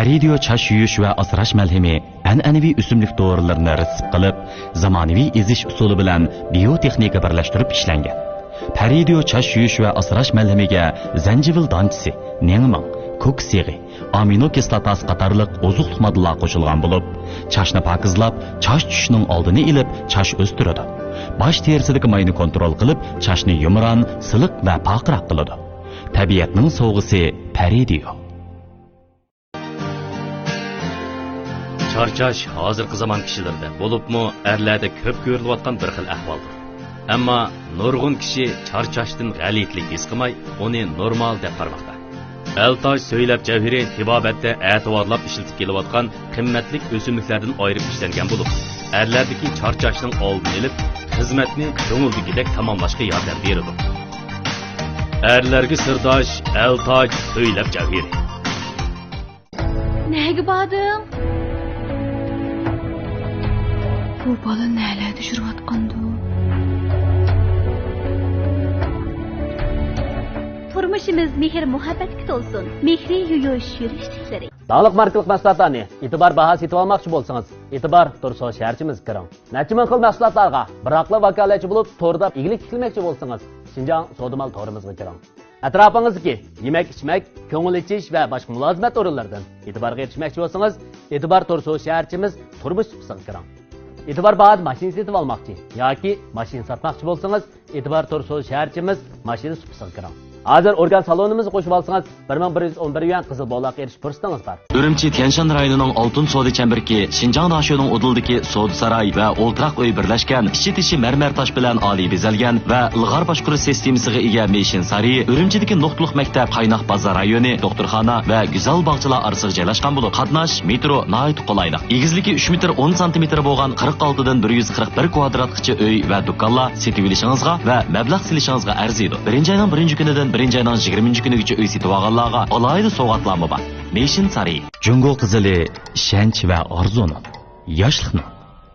Paridiyo chash yuyish va asrash malhami an'anaviy o'simlik dorilarini retsep qilib, zamonaviy ezish usuli bilan biotexnika birlashtirib ishlangan. Paridiyo chash yuyish va asrash malhamiga zanjivil donchisi, nengmang, ko'k seg'i, amino kislotasi qatorliq oziqlik moddalar qo'shilgan bo'lib, chashni pokizlab, chash tushishining oldini olib, chash o'stiradi. Bosh terisidagi mayni kontrol qilib, chashni yumron, siliq va poqiroq qiladi. Tabiatning sovg'isi Paridiyo. Charchash hozirgi zamon kishilarda bo'libmi, erlarda ko'p ko'rilayotgan bir xil ahvoldir. Ammo nurg'un kishi charchashdan g'alitlik his qilmay, uni normal deb qaramoqda. Eltoj söylab javhiri tibobatda e'tiborlab ishlatib kelayotgan qimmatli o'simliklardan ayirib ishlangan bo'lib, erlardagi charchashning oldini olib, xizmatni ko'ngildagidek tamomlashga yordam beradi. Erlarga sirdosh Eltoj söylab javhiri. Nega bording? Bu bola nelarda yurayotgandi? Turmushimiz mehr muhabbatga to'lsin. Mehri yuyish yurishliklari. Dağlık markalık mahsulotlarni e'tibor bahası etib olmoqchi bo'lsangiz, e'tibor Turso shaharchimiz kiring. Necha ming xil mahsulotlarga biroqli vakolatchi bo'lib, to'rda ig'lik tikilmoqchi bo'lsangiz, Şinjan Sodumal to'rimizga kiring. Atrofingizga yemek-ichmak, ko'ngil ichish va boshqa mulozimat o'rinlaridan e'tiborga erishmoqchi bo'lsangiz, e'tibor Turso shaharchimiz turmush supsiga kiring. E'tibor bahada mashina setib olmoqchi yoki mashina sotmoqchi bo'lsangiz, e'tibor Turso shaharchimiz mashina supsiga kiring. Hozir organ salonimizni qo'shib olsangiz 1111 yuan qizil bog'larga erishish fursatingiz bor. Urumchi Tianshan rayonining Oltin Soda chemberki, Şinjan Nashoning Udildagi Soda saroy va o'ltiraq uy birlashgan, ichi-tishi marmar tosh bilan oliy bezalgan va ilg'or boshqaruv sistemasiga ega Meshin Sari, Urumchidagi nuqtliq maktab, Qaynoq bozor rayoni, doktorxona va go'zal bog'chalar orasiga joylashgan bo'lib, qatnash metro nihoyat qulaylik. Egizligi 3 metr 10 sm bo'lgan 46 dan 141 kvadratgacha uy va do'konlar setib olishingizga va mablag' silishingizga arziydi. Birinchi oyning birinchi kunidan birinchi ayning 20 kunigacha uy setib olganlarga alohida sovg'atlarmi bor. Meshin Sari. Jungo qizili ishonch va orzuning, yoshlikning,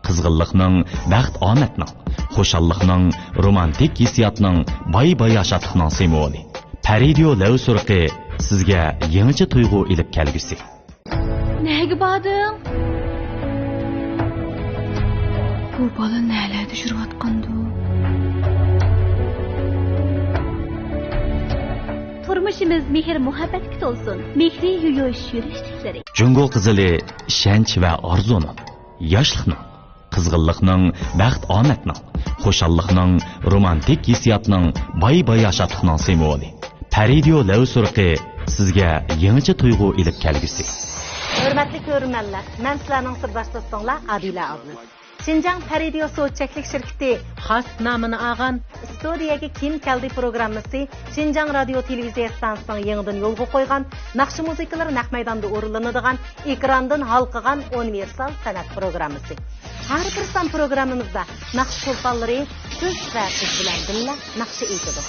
qizg'inlikning, baxt omadning, xushallikning, romantik hissiyotning, boy-boy yashatlikning simvoli. Paridiyo lavsurqi sizga yangicha tuyg'u ilib kelgusi. Nega bording? Bu bola nelarda yurayotgandi? Turmushimiz mehr muhabbatga to'lsin. Mehri yuyish yurishliklari. Jungo qizili ishonch va orzuning, yoshlikning, qizg'inlikning, baxt omadning, xushallikning, romantik hissiyotning, boy-boy yashatlikning simvoli. Paridiyo lavsurqi sizga yangicha tuyg'u ilib kelgusi. Hurmatli ko'rmanlar, men sizlarning sirdosh do'stinglar Adila abla. Şinjan Paridiyo so'chaklik shirkati xos nomini olgan Stodiyaga kim kaldi programmasi Şinjan radio televiziya stansiyasining yangidan yo'lga qo'ygan naqshi musiqalar naq maydonda o'rinlanadigan ekrandan halqagan universal san'at programmasi. Har bir son programmamizda naqsh cho'lponlari so'z va qiz bilan birga naqshi aytadi.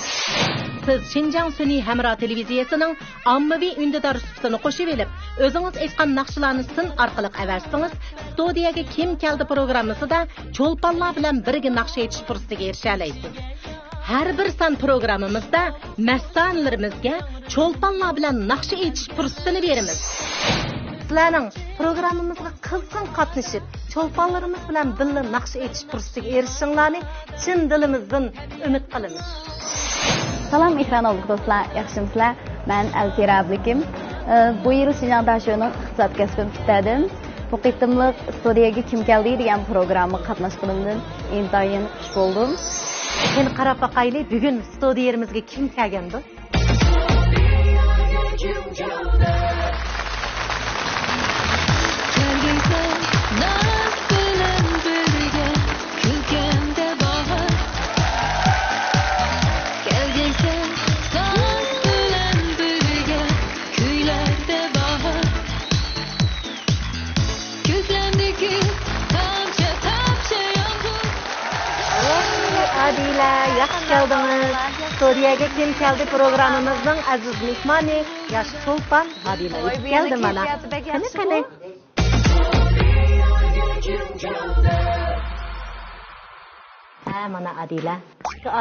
Siz Şinjan sun'iy hamro televiziyasining ommaviy undidor sifatini qo'shib olib, o'zingiz aytgan naqshlarni sin orqali avarsangiz, Stodiyaga kim kaldi programmasida cho'lponlar bilan birga naqsh aytish fursatiga erisha olasiz. Har bir son programmamizda mas'ullarlarimizga cho'lponlar bilan naqsh aytish fursatini beramiz. Sizlarning programmamizga qizg'in qatnashib, cho'lponlarimiz bilan birga naqsh aytish fursatiga erishinglarni chin dilimizdan umid qilamiz. Salam ekranoluk dostlar, yaxshimsizlar? Men Alfira Ablikim. Bu yil Şinjan Nashoning iqtisod kasbini bitirdim. Bu qitimliq Stodiyaga kim keldi degan programma qatnashganimdan intayin xush bo'ldim. Sen qarab baqayli, bugun studiyamizga kim kelgandi? Adila, yaxshi keldingiz. Stodiyaga kim keldi programmamizning aziz mehmoni, yosh cho'lpon Adila keldi mana. Qani. Mana Adila.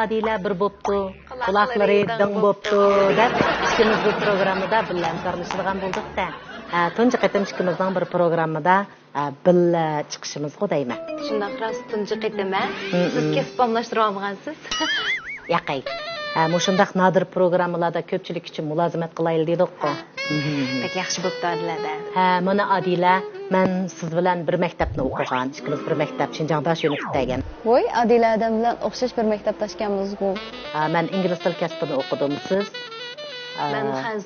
Adila bir bo'pti, quloqlari ding bo'pti deb ikimiz bu programmada bilan tanishadigan bo'ldik-da. Tunji qitim ikkimizning bir programmada billa chiqishimizga deyman. Shundoq rost tunji qitim siz kesib bomlashtirib olgansiz. Yaqay. Mushundaq nadir programmalarda ko'pchilik uchun mulozimat qilaylik dedik-ku. Pek yaxshi bo'pti Adilada. Mana Adila, men siz bilan bir maktabni o'qigan. Ikkimiz bir maktab Shinjongda yo'naltgan. Voy, Adila adam bilan o'xshash bir maktabdashganmiz-ku. Men ingliz til kasbini o'qidim, siz Men xanz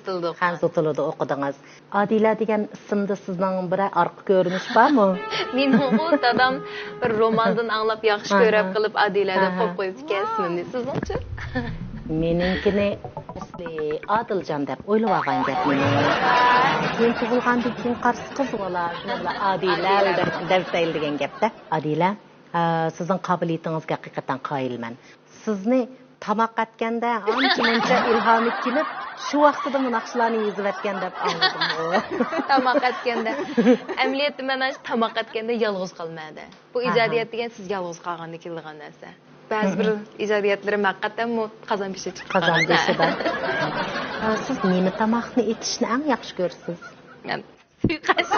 tilida o'qidingiz. Adila degan ismda sizning bir orqa ko'rinish bormi? Men o'qib dadam bir romandan anglab yaxshi ko'rib qilib Adila deb qo'yib ismimni sizning-chi? Meninkini Adiljon deb o'ylab olgan gapni. Men tug'ilgandan keyin qarshi qiz bola, shunday Adila deb sayilgan gapda. Adila, sizning qobiliyatingizga haqiqatan qoyilman. Sizni tamoq atganda ancha-muncha ilhomi kelib, shu vaqtida bu naqshlarni yozib atgan deb anladim. Tamoq atganda. Amaliyotda mana shu tamoq atganda yolg'iz qolmadi. Bu ijodiyat degan siz yolg'iz qolganda kelgan narsa. Ba'zi bir ijodiyatlarim haqiqatan qozon pishib chiqqan. Qozon pishida. Siz nima tamoqni etishni eng yaxshi ko'rsiz? Men suiqash.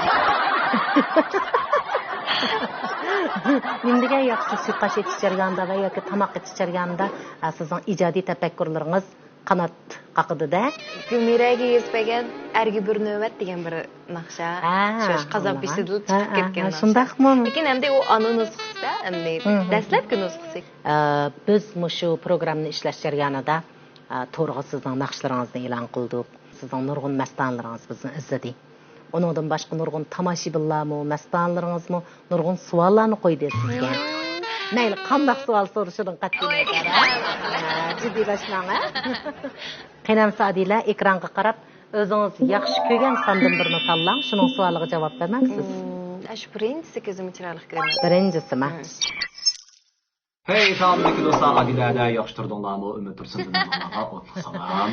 Menga yaxshi suiqash etish jarayonida va yoki tamoq etish jarayonida sizning ijodiy tafakkurlaringiz qanot qaqidida. Gulmiraga yetmagan ergi bir navbat degan bir naqsha. Shu qozon pishidilib chiqib ketgan naqsha. Shundaqmi? Lekin endi u ana nusxasida, endi dastlabki nusxasi. Biz shu programmani ishlash jarayonida to'g'ri sizning naqshlaringizni e'lon qildik. Sizning nurg'un mastanlaringiz bizni izladi. Onundan boshqa nurg'un tomoshabinlarmi, mastanlaringizmi nurg'un savollarni qo'ydi sizga. Mayli, qanday savol so'rashidan qat'iy nazar. Jiddiylashmang. Qaynamsa Adila ekranga qarab, o'zingiz yaxshi ko'rgan sondan birini tanlang, shuning savoliga javob bermoqsiz. Shu birinchisi ko'zimga chiroyli ko'rinadi. Birinchisimi? Hey, assalomu do'stlar, Adilada yaxshi turdinglarmi? Umid tursin dinlamaga o'tli salom.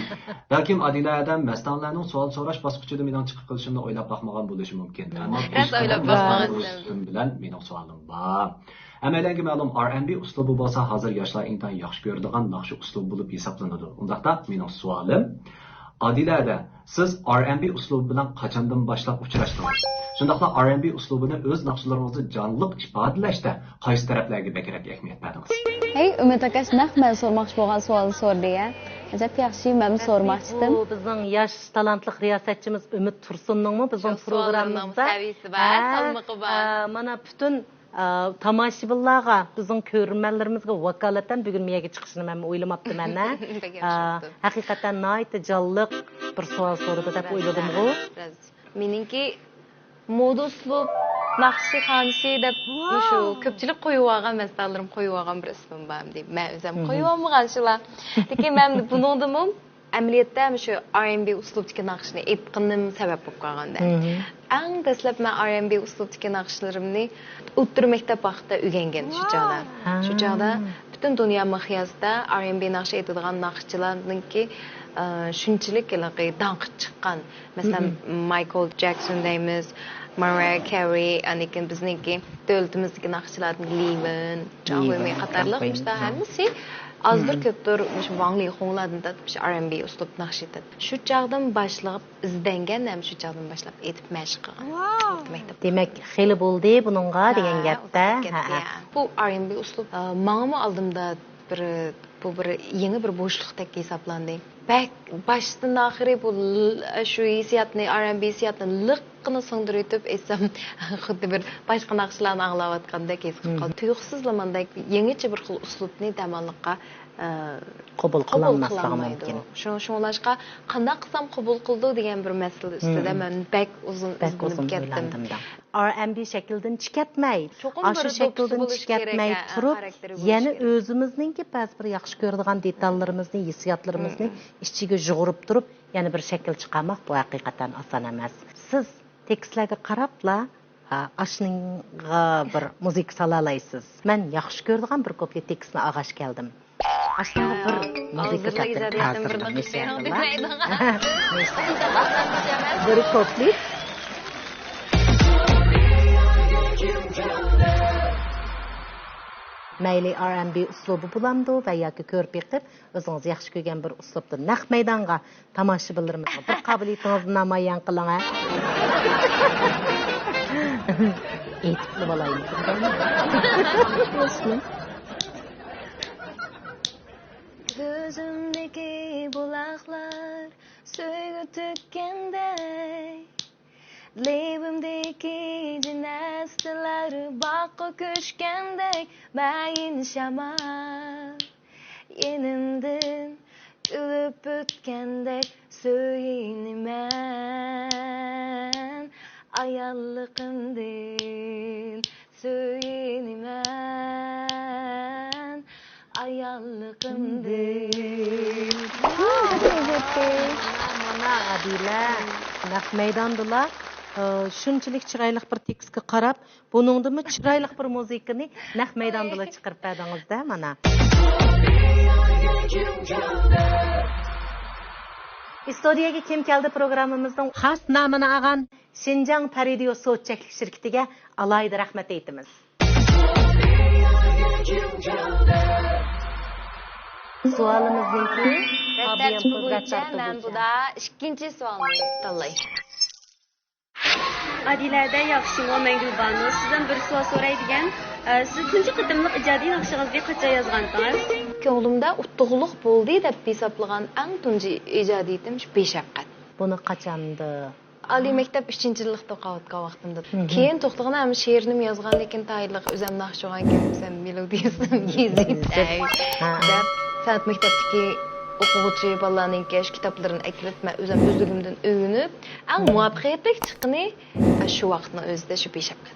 Balkim Adiladan mastanlarning savol so'rash bosqichida mening chiqib qilishimni o'ylab baxmagan bo'lishi mumkin. Ammo o'ylab baxmagan bilan mening savolim bor. Amalangi ma'lum R&B uslubi bo'lsa, hozir yoshlar intan yaxshi ko'radigan naqshi uslub bo'lib hisoblanadi. Undaqda mening savolim Adilada siz R&B uslubi bilan qachondan boshlab uchrashdingiz? Shundaqla R&B uslubini o'z naqshlaringizni jonliq ifodalashda qaysi taraflarga bekrak ahamiyat berdingiz? Hey, Umid aka, naq men so'rmoqchi bo'lgan savolni so'rdi-ya. Ajab yaxshi, men so'rmoqchi edim. Bu bizning yosh talantli riyosatchimiz Umid Tursunningmi bizning programmamizda saviyasi bor, salmoqi bor. Mana butun tomoshabinlarga, bizning ko'rmanlarimizga vakolatan bugun menga chiqishini men o'ylamabdiman-a. Haqiqatan nihoyat jonliq bir savol so'radi deb o'yladim-ku. Meningki moda uslub, naqshi xonasi deb shu ko'pchilik qo'yib olgan masalalarim qo'yib olgan bir ismim bor deb men o'zim qo'yib olmagan shular. Lekin men buningdimi amaliyotda shu R&B uslubdagi naqshni aytqinim sabab bo'lib qolganda. Eng dastlab men R&B uslubdagi naqshlarimni o'ttir maktab vaqtida o'rgangan shu chog'da. Shu chog'da butun dunyo miqyosida R&B naqsh aytadigan naqshchilarningki shunchalik danqib chiqqan. Masalan, Michael Jackson deymiz, Mariah Carey, anikin bizniki davlatimizdagi naqshchilarning Liman, Jahwemi qatorliq işte hammasi azdır ko'pdir shu vangli xo'nglardan tatib R&B uslub naqsh etadi. Shu chog'dan boshlab izdangan ham shu chog'dan boshlab aytib mashq qilgan. Demak, xeli bo'ldi buningga degan gapda. Bu R&B uslub menga oldimda bu bir yangi bir bo'shliqdek hisoblandi. Başdan oxiri bu shu hissiyotni R&B hissiyotni liqqini singdirib etsam xuddi bir boshqa naqshlarni anglayotgandek his qilib qoldim. Tuyuqsizlamandek yangicha bir xil uslubni damonliqqa qabul qilolmasligi mumkin. Shunlashqa qanday qilsam qabul qildi degan bir masala ustida men bak uzun ketdim. R&B shakldan chiqatmay, o'sha shakldan chiqatmay turib, yana o'zimizning ba'zi bir yaxshi ko'radigan detallarimizni, hissiyotlarimizni ichiga yug'urib turib, yana bir shakl chiqarmoq bu haqiqatan oson emas. Siz tekstlarga qarabla ashninga bir muzika sola olasiz. Men yaxshi ko'radigan bir ko'pli tekstni og'ash keldim. Ashninga bir muzika bir ko'pli mayli R&B uslubi bulamdı və yoki ko'rib yiqib o'zingiz yaxshi ko'rgan bir uslubda naq maydonga tomoshabinlarimizga bir qobiliyatingizni namoyon qiling. Aytib olaylik. Gözümdeki bulaklar suyu tükendey, Lebimdeki cinesteler bakı köşkendey, Mayin şamar yenimden gülüp ötkendek Söyinimen ayallıkımdın Söyinimen ayallıkımdın Mana Adila naq maydondalar shunchalik chiroyli bir tekstga qarab, buningdimi chiroyli bir muzikani naq maydondalar chiqarib berdingizda mana. İstodiyaga kim keldi programımızdan xas namını ağan Şinjan Paridiyo Soğutçaklık şirketiga alayda rahmet eytimiz. Sualımızdaki Rəttəb boyunca mən bu da ikinci sualını tanlayım. Adilada yaxshimi Mangulbanu sizdan bir savol so'raydigan. Siz tunji qitimliq ijodiy naqshingizni qancha yozgandingiz? Ko'nglimda utuqluq bo'ldi deb hisoblagan eng tunji ijodiyatim shu beshafqat. Buni qachonda? Oliy maktab 3-yillikda o'qiyotgan vaqtimda. Keyin to'xtag'an ham she'rni yozgan, lekin tayinliq o'zim naqshogan kimsam melodiyasini yezitay deb san'at maktabdagi o'quvchi bolalarning kitoblarini aklab men o'zim o'zligimdan o'yinib, eng muvaffaqiyatli chiqqani shu vaqtning o'zida shu beshafqat.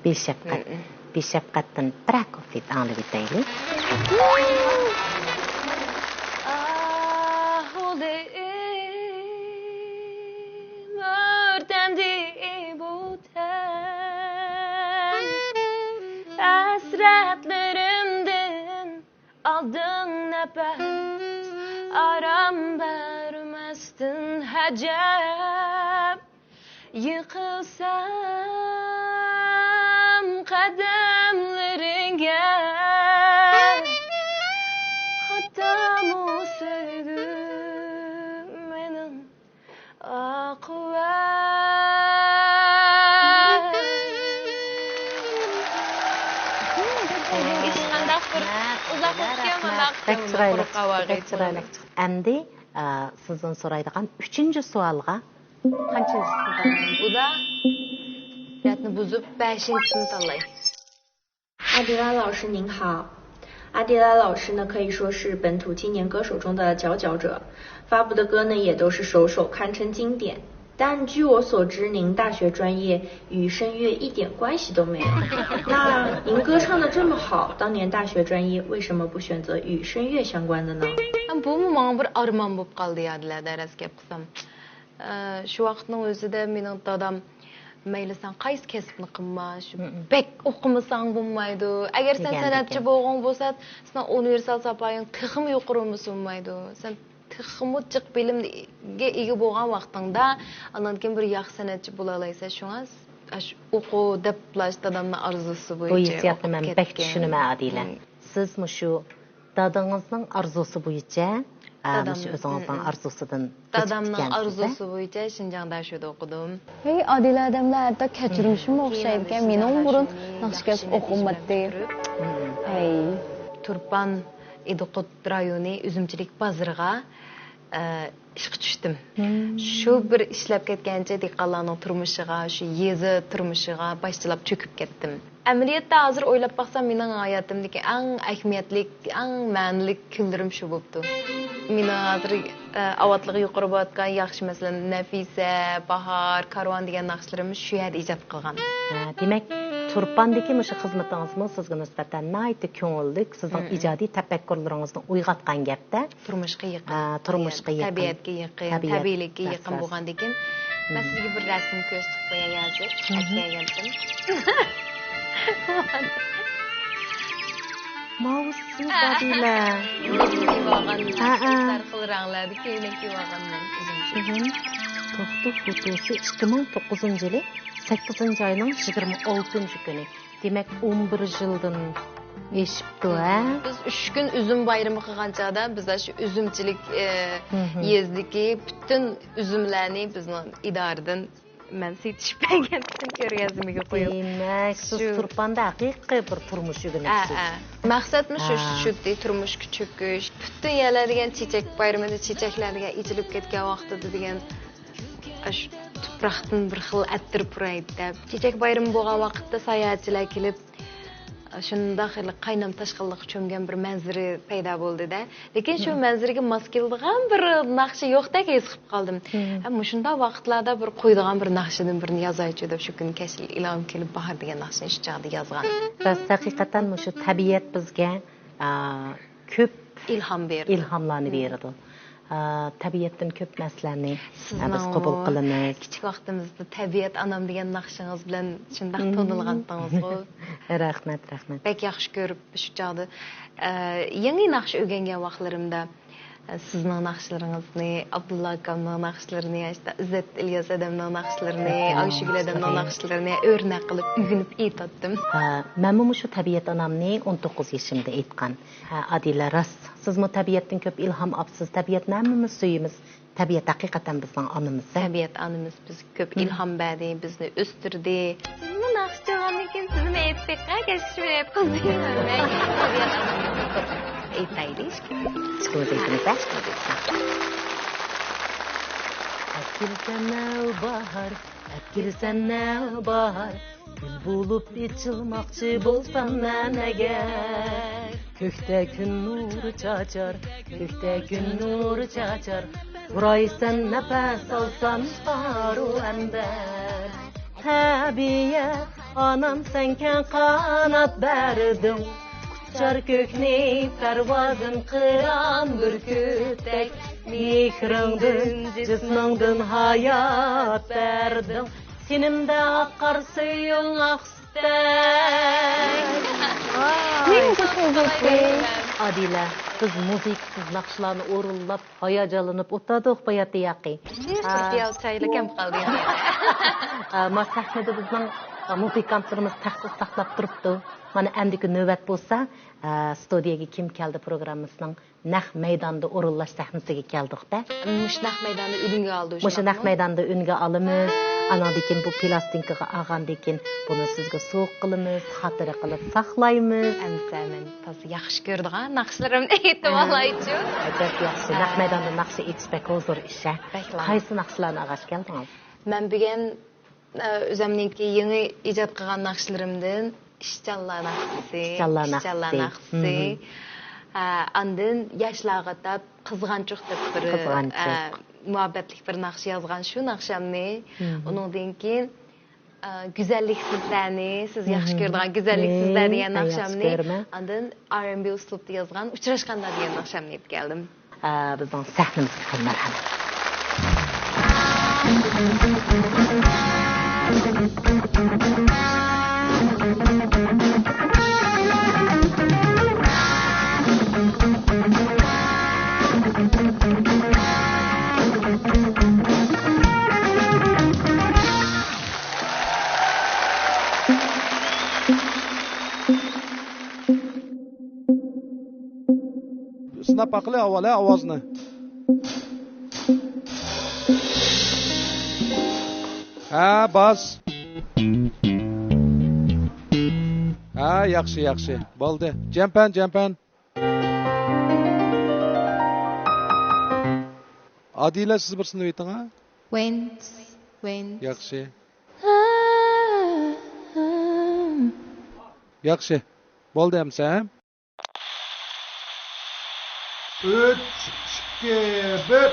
Beshafqatdan prakofit anglab o'taylik. Hasretlerimden aldın nefes aram vermezsin hacep yıkılsam kademlerine hatta bu sevgim benim akıver. Endi sizden soraydigan 3-cü sualga qanchasini Bu da yatni buzib 5-sini tanlayın. Adila 老师您好，Adila 老师呢可以说是本土青年歌手中的佼佼者，发布的歌呢也都是首首堪称经典。但据我所知，您大学专业与声乐一点关系都没有。那您歌唱的这么好，当年大学专业为什么不选择与声乐相关的呢？ Bu menga bir armon bo'lib qoldi Adila daras gap qilsam. Shu vaqtning o'zida mening dadam mayli sen qaysi kasbni qilma, shu bek o'qimasang bo'lmaydi. Agar sen san'atchi bo'lgan bo'lsang, sen universitet sapaying texmi yuqori bo'lmaydi. Sen texmi jiq bilimga ega bo'lgan vaqtingda, undan keyin bir yaxshi san'atchi bo'la olaysan. Shunga o'qu deb plash dadamning orzusi bo'yicha. Bu hissiyatni men bek tushunaman Adila. Siz shu dadangizning arzusi bo'yicha, o'zingizning arzusidan dadamning arzusi bo'yicha Shinjongda shuda o'qidim. Hey Adila adamlar hatto kechirishim o'xshaydi ekan. Mening burun naqshkas o'qimadi. Hey Turpan Idiqut rayoni üzümchilik bozoriga ishga tushdim. Shu bir ishlab ketgancha dehqonlarning turmushiga, shu yezi turmushiga boshchilab cho'kib ketdim. Amaliyotda hozir o'ylab baxsam, mening hayotimdagi eng ahamiyatli, eng ma'nili kunlarim shu bo'ldi. Meni hozir avatligi yuqori bo'layotgan yaxshi masalan Nafisa, Bahor, Karvon degan naqshlarimiz shu yerda ijod qilgan. Demak, Turpandagi o'sha xizmatingizmi sizga nisbatan nihoyatda ko'ngillik, sizning ijodiy tafakkurlaringizni uyg'otgan gapda turmushga yaqin, tabiatga yaqin, tabiiylikka yaqin bo'lgandan keyin men sizga bir rasm ko'rsatib qo'yay hozir. Aytgandim. Mavzu Adila. Sarxil ranglarda ko'ylak kiyganman o'zimcha. To'xtu fotosi 2009 yili 8 ayning 26 kuni. Demak 11 yildan Eshibdi, ha? Biz 3 kun üzüm bayramı qilgan chaqda biz shu üzümchilik yezdiki bütün üzümlarni bizning idoradan men setishib bergan uchun ko'rgazmaga qo'yib. Demak, siz turpanda haqiqiy bir turmush o'rganasiz. Maqsadimiz shu turmush cho'kish, butun yerlarga chechak bayramida chechaklarga ichilib ketgan vaqtida degan shu tuproqdan bir xil attir puraydi deb. Chechak bayrami bo'lgan vaqtda sayohatchilar kelib shunda xili qaynam tashqinliq cho'mgan bir manzara paydo bo'ldi-da. Lekin shu manzaraga mos keladigan bir naqsha yo'qdek his qilib qoldim. Ammo shunda vaqtlarda bir qo'ydigan bir naqshadan birini yozaychi deb shu kun kashil ilhom kelib bahor degan naqshani shu chaqda yozgan. Biz haqiqatan shu tabiat bizga ko'p ilhom berdi. Ilhomlarni berdi. Tabiatdan ko'p narsalarni biz qabul qilamiz. Kichik vaqtimizda tabiat anam degan naqshingiz bilan shunday tonilgandingiz-ku. Rahmat. Bek yaxshi ko'rib shu chaqda yangi naqsh o'rgangan vaqtlarimda sizning naqshlaringizni, Abdulla akamning naqshlarini, İzzet İlyas adamning naqshlarini, Ayşegül adamning naqshlarini o'rnak qilib o'rganib aytdim. Men shu tabiat anamni 19 yoshimda aytgan. Adila rost. Siz tabiatdan ko'p ilhom olibsiz. Tabiatni hammamiz suyamiz. Tabiat haqiqatan bizning onamiz. Tabiat onamiz biz ko'p ilhom berdi, bizni o'stirdi. Sizni naqsh chiqqandan sizni aytdikqa kashfini qildim. Tabiat aytaylik. Çıkıyoruz eğitimizde. Akirsen bahar, gül bulup içilmakçı bolsam ben eğer. Kökte gün nuru çaçar, buraysan nefes alsan haru ender. Tabiat, anam senken kanat verdin. Uçar kökni pervazın kıran bürkütek, mihrindin cismindin hayat verdin. Senin de akar suyun akstek. Adila, biz müziksiz nakşlarını uğurlap, hayacalanıp otadık bayatı yaqi. Biraz çaylı kem kaldı. Masahnede bizden musikantlarımız taxtı saxlap turuptu. Mana endiki növbət bolsa, Stodiyaga kim keldi programmasının naq maydonda o'rinlash sahnasiga keldik-da. Mush naq maydonda o'ringa oldik. Mush naq maydonda o'ringa olamiz. Anandikin bu plastinkaga olgandikin buni sizga so'q qilamiz, xotira qilib saqlaymiz. Amsaman, to'g'ri yaxshi ko'rdigan naqshlarimni aytib olaychi. Albatta yaxshi. Naq maydonda naqshi aytishbek hozir ishlar. Qaysi naqshlarni ag'ash keldingiz? Men bugun o'zimningki yangi ijod qilgan naqshlarimdan İşçallar naqsi. Andın yaşlarga tab qızğançıq deb bir muhabbetlik bir naqş yazgan şu naqşamni. Onundan keyin güzellik sizlarni, siz yaxshi ko'radigan güzellik sizlar degan naqshamni. Andın R&B uslubda yazgan uchrashganda degan naqshamni aytib keldim. Bizning sahnamizga marhamat. Sınap akılı havalı avazını. Ha bas. Ha yaxshi. Bo'ldi. Jampan. Adila siz bir sinib ayting ha? Wind. Yaxshi. Yaxshi. Bo'ldi hamsa. 3, 2, 1.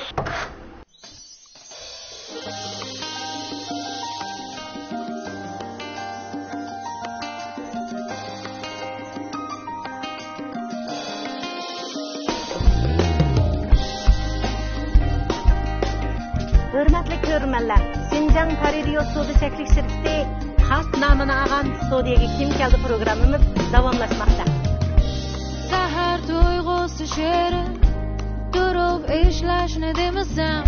Hürmetli görürmenler, Sincan Paradiyo Stodiyaga şirketi has namını ağan Stodiyaga kim keldi programımız davamlaşmakta. Sahar tuyg'usi she'ri turib eshlashni demasam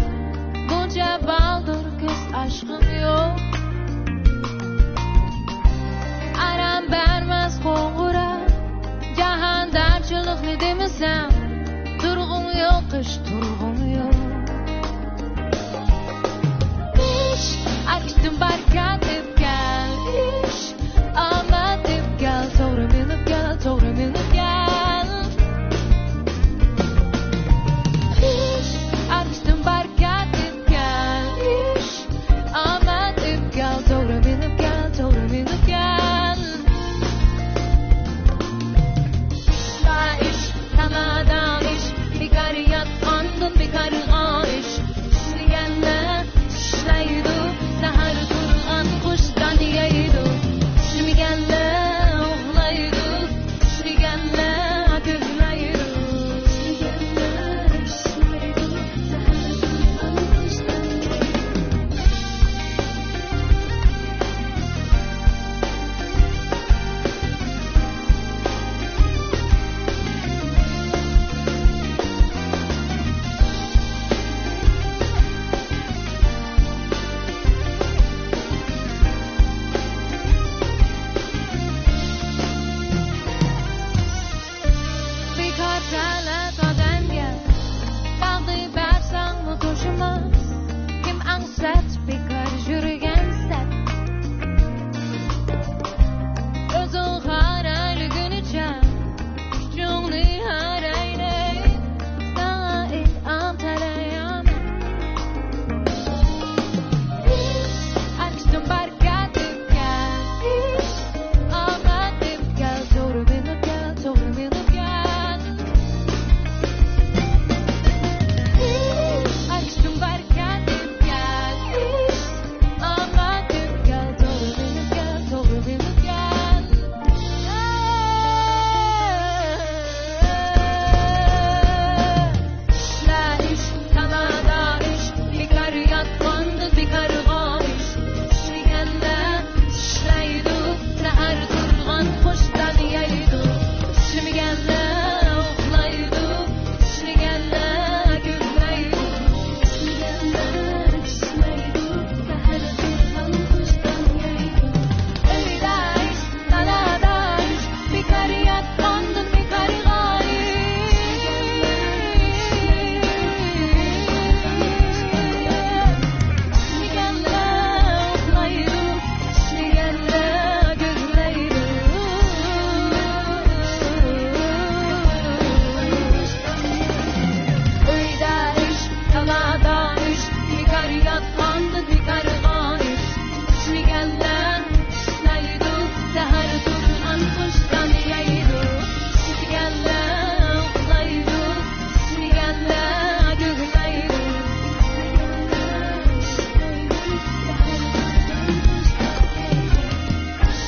buncha baldur ko'z aşkım yo'q. Aram bermas qo'ng'ira demesem turğum yok kış turğum yok iş arkıştım barkat deb gel iş amat deb gel to'g'ri minib gel to'g'ri minib gel iş arkıştım barkat deb gel iş amat deb gel to'g'ri minib gel to'g'ri minib gel iş tamadan iş bekar yatqandın bekar iş işlaganda ishlaydi sahar turgan qushdan yeydi ishlamaganda uxlaydi ishlaganda ko'zlaydi ishlaganda ishlaydi sahar turgan qushdan bekar talat odamga bag'di bersang bu to'shmas kim ansat bekar yurgansa o'zing qarayligunicha kuchingni haraylay sanga am talayam arkishtim barkat deb gel ish omad deb gel to'g'ri minib gel to'g'ri minib gel arkishtim barkat deb gel ish omad deb gel to'g'ri minib gel to'g'ri minib gel ishla ish tamada ish bekar yotqanda bekar ish ishlaganda ishlaydi sahar turgan qushdan yeydi ishlamaganda uxlaydi ishlaganda ko'zlaydi ishlaganda ishlaydi sahar turgan qushdan yeydi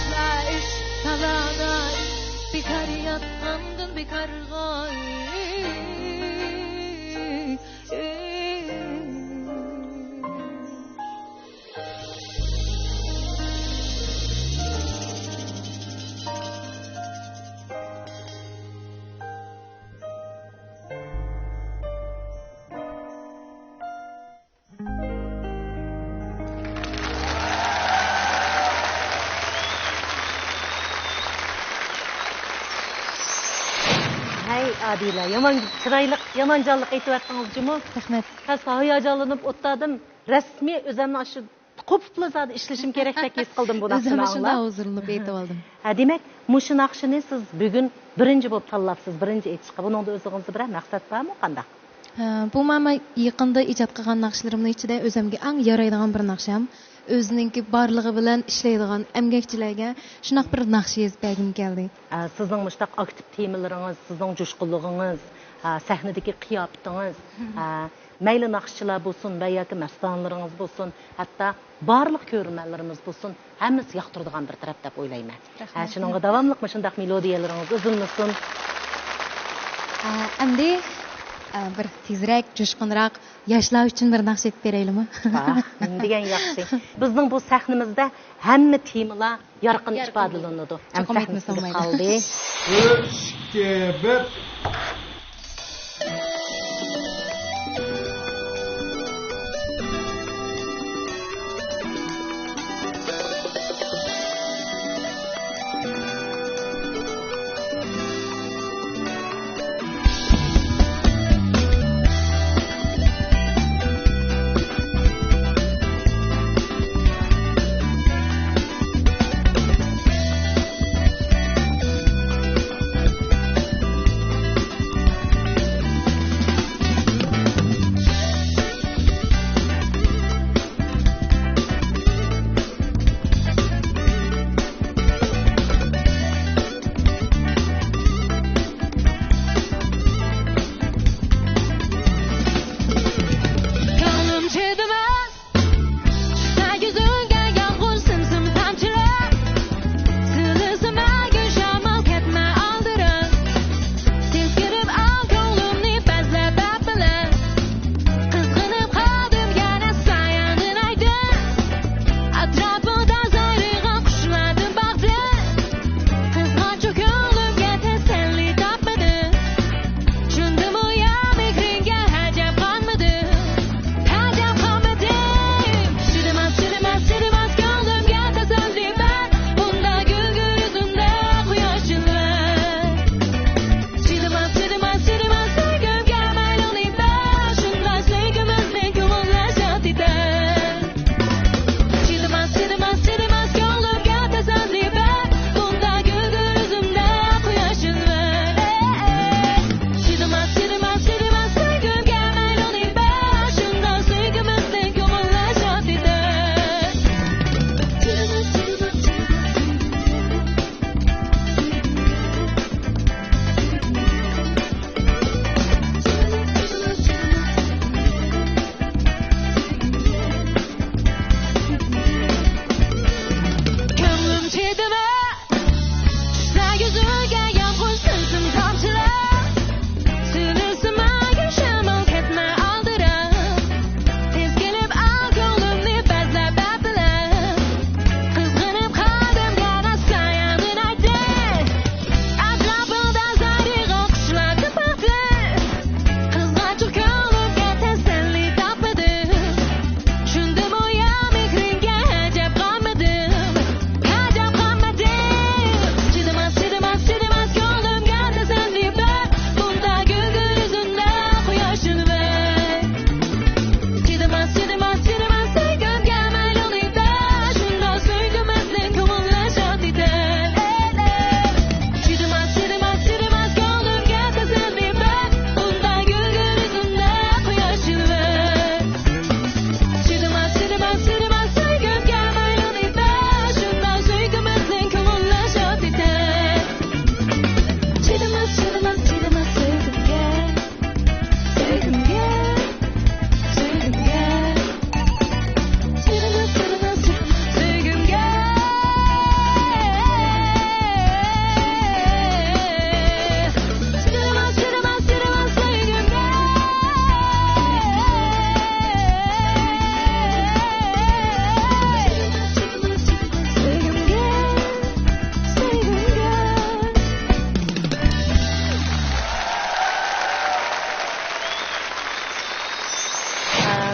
uyda ish dalada ish bekar yotqanda bekar Adila, yaman chiroylik, yaman jonliq aytib o'tdingiz jimo. Rahmat. Hasa hayajonlanib o'tdim. Rasmiy o'zimni shu qo'pla zada ishlashim kerakdek his qildim bu narsani. O'zim shunday huzurlanib aytib oldim. Demak, mushu naqshini siz bugun birinchi bo'lib tanlabsiz, birinchi aytishga. Buningda o'zingizda bir maqsad bormi, qanday? Bu men yaqinda ijod qilgan naqshalarimning ichida o'zimga eng yaraydigan bir naqsham. O'zininki barligi bilan ishlaydigan emgakchilarga shunaqa bir naqsh yozib bergim keldi. Sizning mushtaq aktiv temalaringiz, sizning jo'shqinligingiz, sahnadagi qiyofatingiz, mayli naqshchilar bo'lsin va yoki mastanlaringiz bo'lsin, hatto barliq ko'rmanlarimiz bo'lsin, hammasi yoqtiradigan bir taraf deb o'ylayman. Shuningga davomli shunday melodiyalaringiz uzilmasin. Endi bir tezroq, jo'shqinroq yoshlar uchun bir naqsh aytib beraylikmi? Degan yaxshi. Bizning bu sahnamizda hamma temalar yorqin ifodalanadi. Cho'qim aytmasam mayli. Kaldi. 3, 2, 1.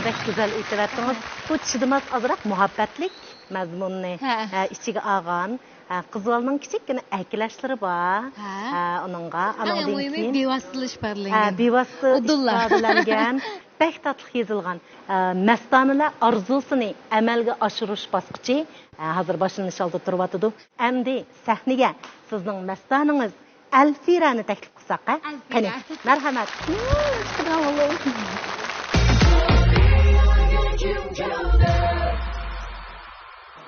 bek güzel aytıp bu çıdımaz azırak muhabbetlik mazmunni içiga algan. Qızvalının kiçikkina əkiləşləri var. Onunğa anadın keyin bevasitəli işbirliği. Bevasitə işbirləngan, bək tatlıq yazılğan məstanələr arzusunu əməlgə aşırış basqıcı hazır başlanış aldı turvatıdı. Əmdi səhnəyə sizin məstanınız Elfirəni təklif qısaq. Qani, mərhəmət.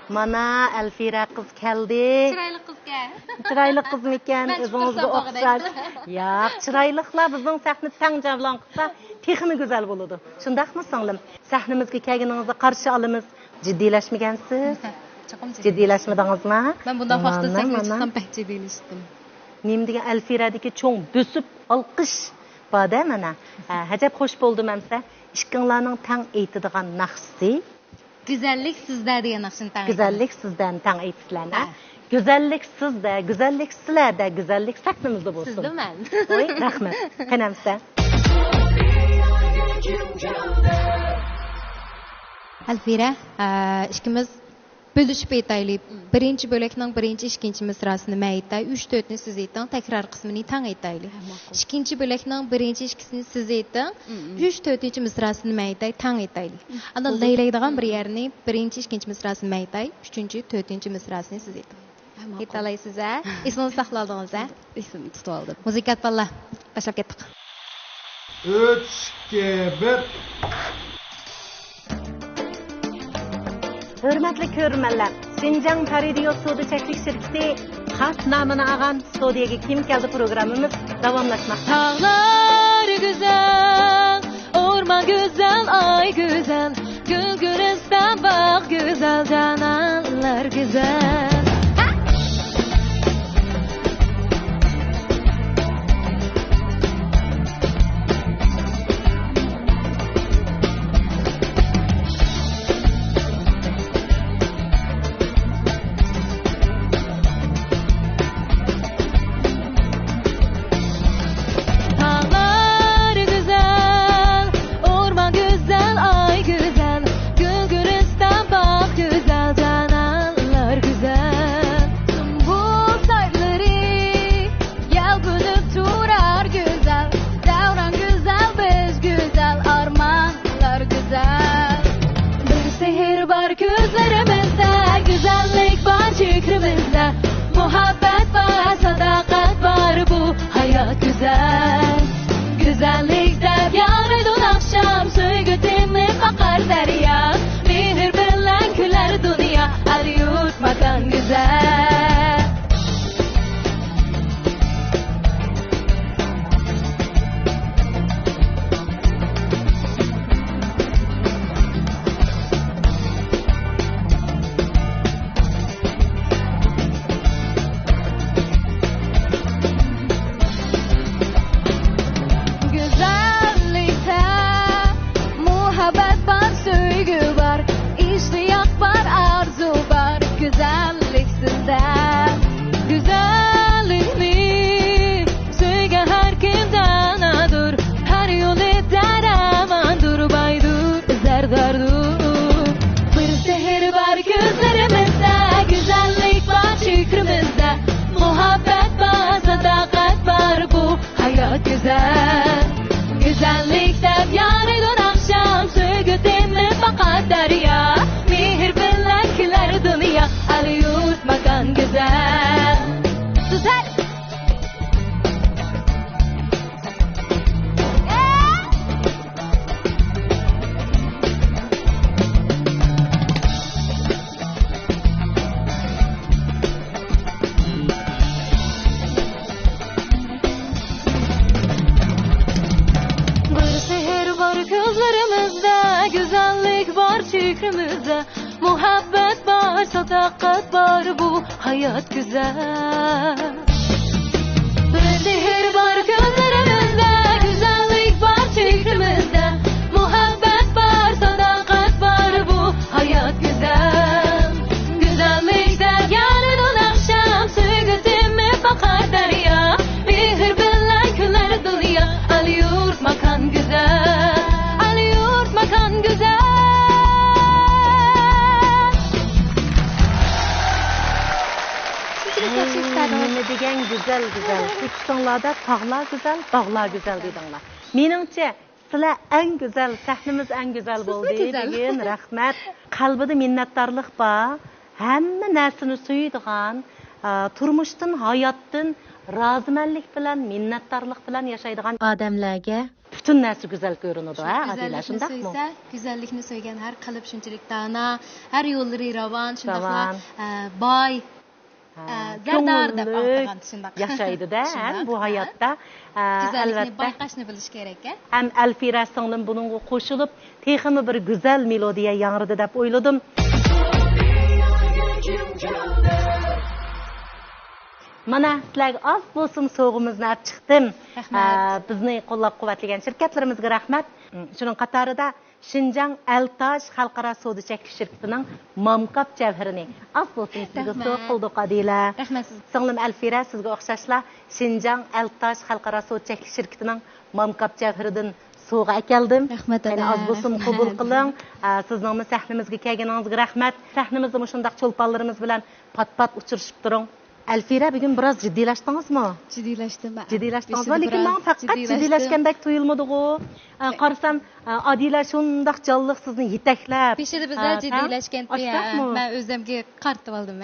Mana Elfira kız geldi. Çıraylı kız gel. Çıraylı kız miken, özünüzge okşar. Ya, çıraylıkla bizim sahne tan javlan qısa, texmi güzel buludu. Şundaq mı singlim? Sahnimizge kelganingizda qarshi olamiz. Jiddiyleşmegensiz? Jiddiyleşmedingizmi? Ben bundan vaqtda sahne chiqsam pek jiddiyleşdim. Nim degan Elfiradagi cho'ng bösüp alqış bada mana. Hajab xoş boldu memse. İşkinlarning tan aytadigan naqsi. Güzellik sizde diye nakşın tanı. Güzellik sizden tan aytisizlarni. Güzellik sizde, güzellik sizlerde, güzellik sahnimizde bo'lsin. Sizde men. Oy, rahmat. Qanamsa. Elfira, ikimiz bölüşüp aytaylik. Birinci bölekning birinchi, ikkinchi misrasini men aytay, 3-4ni siz ayting, takrar qismini tan aytaylik. İkinci bölekning birinchi, ikkisini siz ayting, 3-4 misrasini men aytay, tan aytaylik. Ana laylaydigan bir yerini birinchi, ikkinchi misrasini men aytay, 3-4 misrasini siz ayting. Aytalaysız ha? Esini saqladingiz ha? Esini tutib oldim. Musikat balla. Boshlab ketdik. 3, 2, 1. Hürmetli körmenler, Şinjan Radio Stodiyaga şirketi xas namını ağan Stodiyaga kim geldi programımız davamlaşmakta. Dağlar güzel, orman güzel, ay güzel, gül gülistan bağ güzel, cananlar güzel. Muhabbet var, sadakat var, bu hayat güzel. Güzellikte yarın dün akşam söygütümü bakar derya. Mihir bilen küler dünya, al yurt makan güzel. Güzellikte yarın dün akşam söygütümü bakar derya. Mihir bilen küler dünya, al yurt makan güzel. Güzel. Muhabbet var, sadakat var, bu hayat güzel. Bir sihir var gözlerimizde, güzellik var fikrimizde. Muhabbet var, sadakat var, bu hayat güzel. Güzellikte yarın dün akşam söygütümü bakar derya. Mihir bilen küler dünya, al yurt makan güzel. Al yurt makan güzel. degan güzel güzel. Turkistonlarda tağlar güzel, dağlar güzel dedinglar. Meningcha sizlar eng güzel, sahnimiz eng güzel bo'ldi degan rahmat. Qalbida minnatdorlik bor. Hamma narsani suyadigan, turmushdan, hayotdan rozimanlik bilan, minnatdorlik bilan yashaydigan odamlarga butun narsa go'zal ko'rinadi, ha, Adila, shundaqmi? Güzellikni so'ygan har qalb shunchalik dana, har yo'llari ravon, shundaqla boy, zardor deb aytgan shundaq. Yashaydi-da, bu hayotda. Güzellikni bayqashni bilish kerak-a. Ham Alfira singlim buningga qo'shilib, texmi bir go'zal melodiya yangridi deb o'yladim. Mana sizlarga oz bo'lsin so'g'imizni olib chiqdim. Bizni qo'llab-quvvatlagan shirkatlarimizga rahmat. Shuning qatorida Şinjan Eltaj Xalqaro savdo cheklanish shirkatining mamkap javhirini oz bo'lsin sizga so'q qildik, Adila. Rahmat. Singlim Alfira, sizga o'xshashlar Şinjan Eltaj Xalqaro savdo cheklanish shirkatining mamkap javhiridan so'g'a akeldim. Rahmat. Yana oz bo'lsin qabul qiling. Sizning sahnimizga kelganingizga rahmat. Sahnimizda shundaq cho'lponlarimiz bilan pat-pat uchrashib turing. Alfira, bugün biraz ciddilaştınızmı? Ciddilaştım. Ciddilaştınız mı? Lekin ben fakat ciddilaşkandek tuyulmadı-gu. Qarsam Adila şundaq canlıq sizni yeteklep. Peşede bizler ciddilaşkan. Ben özlemge qartib aldım.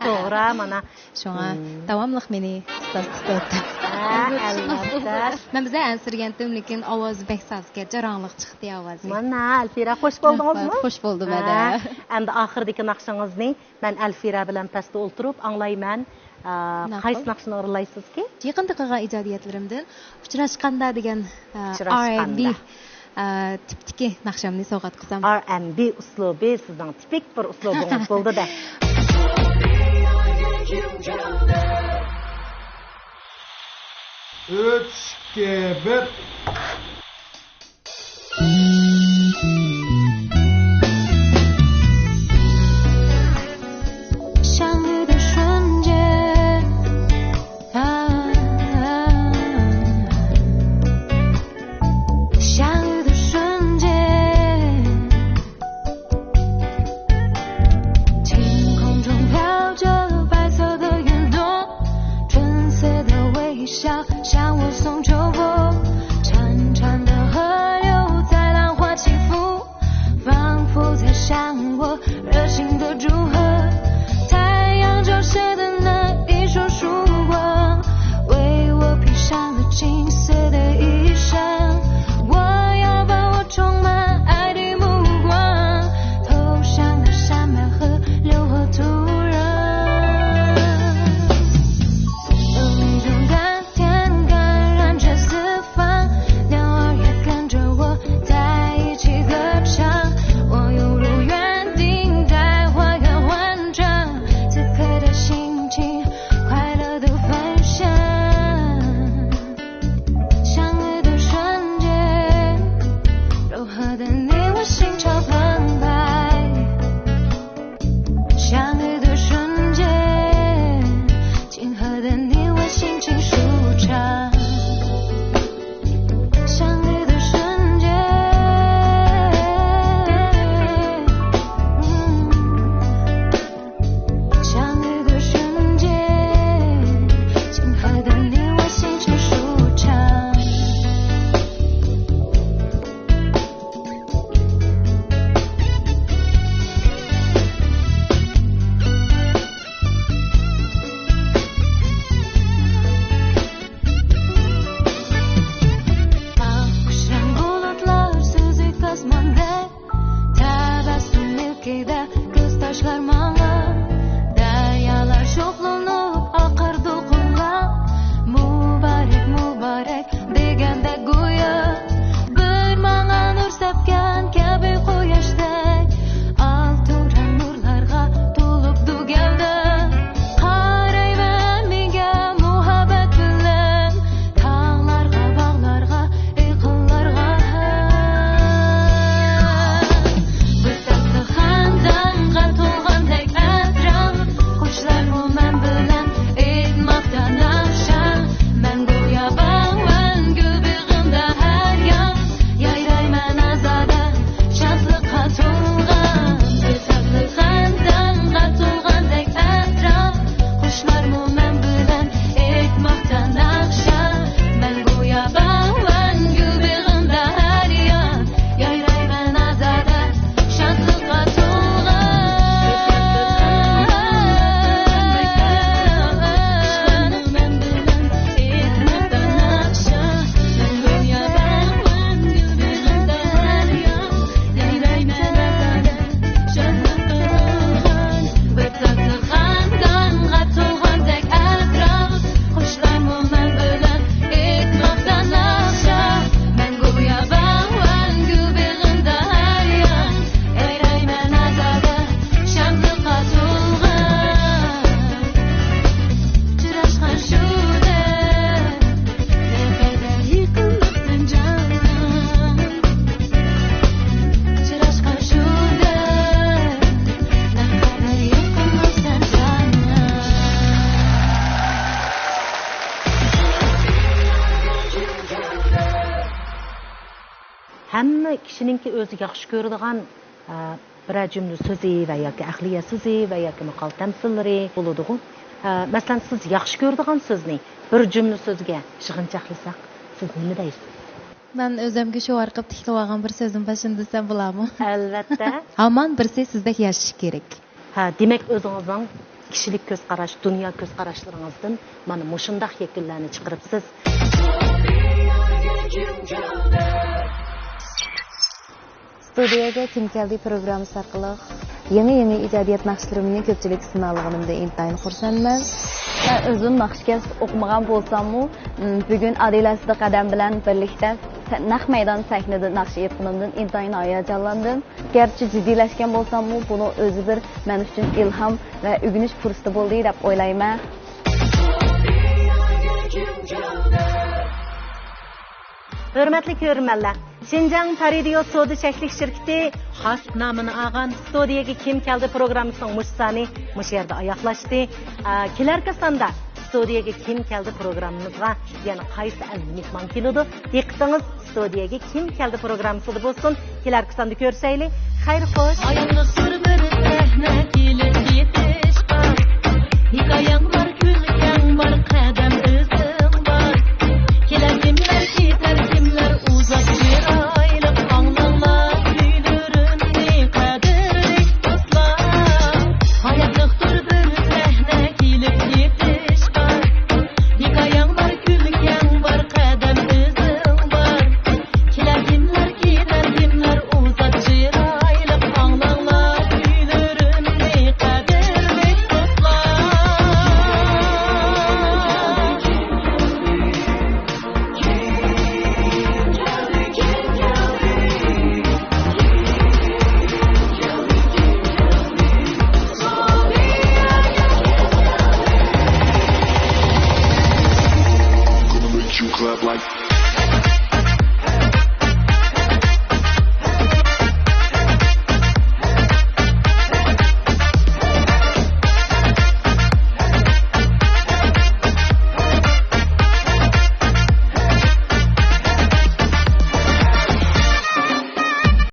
Doğru, mana. Şoňa davamlıq meni tutdu. Ben bize ensirgendim, lekin ovoz bek sazga jaranlıq chiqdi ovozi. Mana, Alfira, hoş buldingizmi? Hoş buldum ada. Endi oxirdagi naqshingizni men Alfira bilan pastda o'ltirib anglayman. Qaysi naqshni o'rlaysizki? Yaqinda qilgan ijodiyatlarimdan uchrashqanda degan R&B tipdagi naqshamni sovg'at qilsam. R&B uslubi sizning tipik bir uslubingiz bo'ldi-da. Üç, iki, bir. kishininki o'zi yaxshi ko'radigan biror jumla so'zi va yoki ahliya so'zi va yoki maqol tamsillari bo'ladi-ku. Masalan, siz yaxshi ko'radigan so'zni bir jumla so'zga yig'inchoqlasak, siz nima deysiz? Ben özümge şu arqıp tiklib olgan bir sözüm başın desem bulamı? Albatta. Aman birisi sizdek yaşaş gerek. Demek o'zingizning kishilik ko'z qarash, dunyo ko'z qarashlaringizdan mana mushundaq yakunlarni chiqaribsiz. Stodiyaga kim keldi programmasi orqali yangi ijodiyat naqshlarimni ko'pchilik sinalganimda intayin xursandman. Ben özüm naqshkast o'qimagan bo'lsam-mu, bugun Adila Sidiq qadam bilan birlikda naq maydon sahnida naqsh etganimdan intayin hayajonlandim. Gerçi jiddiylashgan bo'lsam-mu, buni o'zi bir men uchun ilhom va o'rganish fursati bo'ldi deb o'ylayman. Hürmetli ko'rmanlar, Şinjan Radio Soda Çeklik Şirketi xas namını ağan Stodiyaga kim keldi programmasining mushsani mush yerda oyoqlashdi. Kelarki sonda Stodiyaga kim keldi programmamizga yana qaysi mehmon keladi? Diqqatingiz Stodiyaga kim keldi programmasida bo'lsin. Kelarki sonda ko'rishaylik. Xayr xo'sh. Ayollar bir sahna kelib yetish bor. Hikoyang bor, kulgang bor, qadam izing bor. Kelar kimlar ketar, kimlar uzab chiroylik anglanglar kuylarimni qadrli do'stlar. Hayotlikdir bir sahna kelib yetish bor. Hikoyang bor, kulgang bor, qadam izing bor. Kelar kimlar ketar, kimlar uzab chiroylik anglanglar kuylarimni qadrli do'stlar. Gonna make you clap like